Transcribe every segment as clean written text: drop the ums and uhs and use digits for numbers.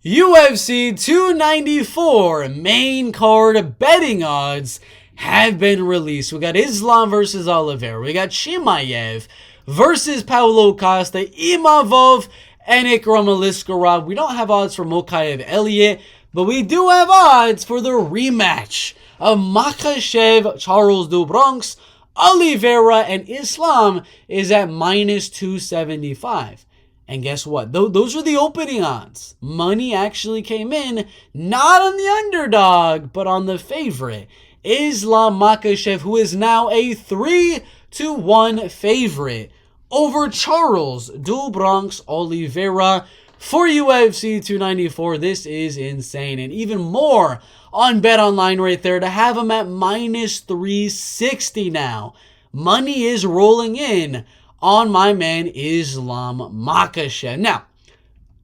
UFC 294 main card betting odds have been released. We got Islam versus Oliveira. We got Chimaev versus Paulo Costa, Imavov, and Ikram Aliskerov. We don't have odds for Makhachev Elliott, but we do have odds for the rematch of Makhachev, Charles do Bronx, Oliveira, and Islam is at minus 275. And guess what? Those are the opening odds. Money actually came in, not on the underdog, but on the favorite, Islam Makhachev, who is now a 3-1 favorite over Charles do Bronx Oliveira for UFC 294. This is insane. And even more on BetOnline right there to have him at minus 360 now. Money is rolling in on my man Islam Makhachev. Now,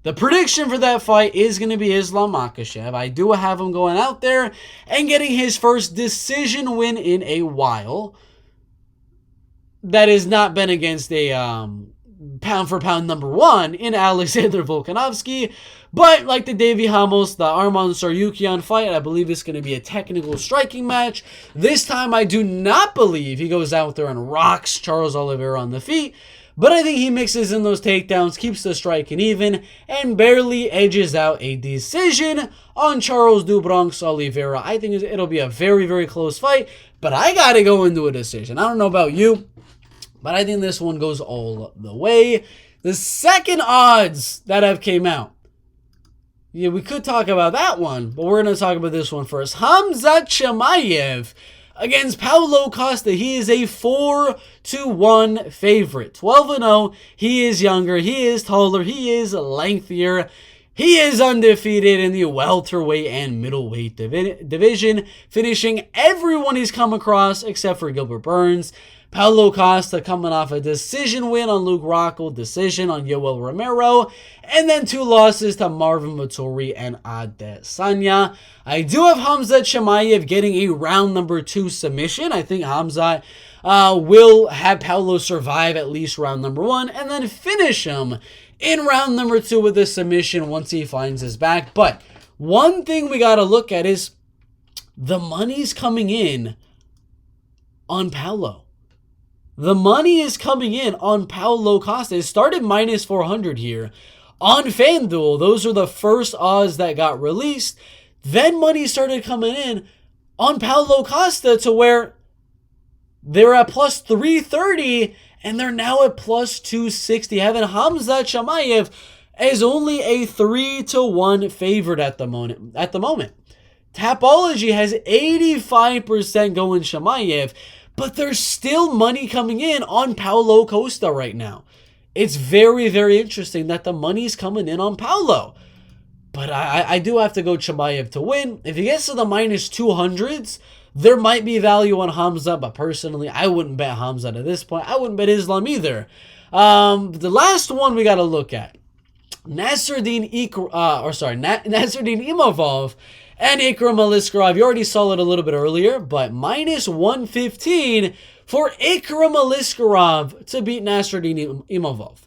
the prediction for that fight is going to be Islam Makhachev. I do have him going out there and getting his first decision win in a while. That has not been against a pound-for-pound number one in Alexander Volkanovski. But like the Davey Ramos, the Arman Tsarukyan fight, I believe it's going to be a technical striking match. This time, I do not believe he goes out there and rocks Charles Oliveira on the feet. But I think he mixes in those takedowns, keeps the striking even, and barely edges out a decision on Charles do Bronx Oliveira. I think it'll be a very, very close fight. But I got to go into a decision. I don't know about you, but I think this one goes all the way. The second odds that have came out. Yeah, we could talk about that one, but we're going to talk about this one first. Khamzat Chimaev against Paulo Costa. He is a 4-1 favorite. 12-0. He is younger. He is taller. He is lengthier. He is undefeated in the welterweight and middleweight division, finishing everyone he's come across except for Gilbert Burns. Paulo Costa coming off a decision win on Luke Rockhold, decision on Yoel Romero, and then 2 losses to Marvin Vettori and Adesanya. I do have Khamzat Chimaev getting a round number 2 submission. I think Khamzat will have Paulo survive at least round number 1 and then finish him in round number 2 with a submission once he finds his back. But one thing we got to look at is the money's coming in on Paulo. The money is coming in on Paulo Costa. It started minus 400 here. On FanDuel, those are the first odds that got released. Then money started coming in on Paulo Costa to where they're at plus 330 and they're now at plus 260. Having Khamzat Chimaev as only a 3-1 favorite at the moment. Tapology has 85% going Chimaev. But there's still money coming in on Paulo Costa right now. It's very, very interesting that the money's coming in on Paulo. But I do have to go Chimaev to win. If he gets to the minus 200s, there might be value on Khamzat. But personally, I wouldn't bet Khamzat at this point. I wouldn't bet Islam either. The last one we got to look at. Nasruddin Imavov and Ikram Aliskerov. You already saw it a little bit earlier, but minus 115 for Ikram Aliskerov to beat Nasruddin Imavov.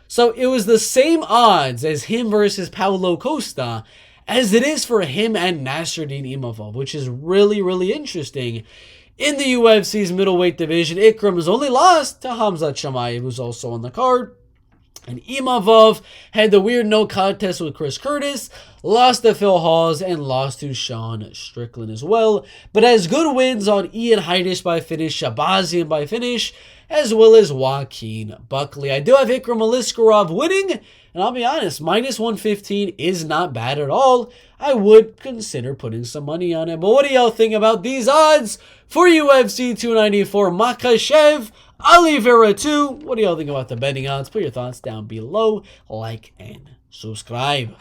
So it was the same odds as him versus Paulo Costa as it is for him and Nasruddin Imavov, which is really, really interesting. In the UFC's middleweight division, Ikram has only lost to Khamzat Chimaev, who's also on the card. And Imavov had the weird no contest with Chris Curtis, lost to Phil Hawes, and lost to Sean Strickland as well. But has good wins on Ian Heinisch by finish, Shabazian by finish, as well as Joaquin Buckley. I do have Ikram Aliskerov winning, and I'll be honest, minus 115 is not bad at all. I would consider putting some money on it. But what do y'all think about these odds for UFC 294 Makhachev Oliveira 2? What do y'all think about the betting odds? Put your thoughts down below. Like and subscribe.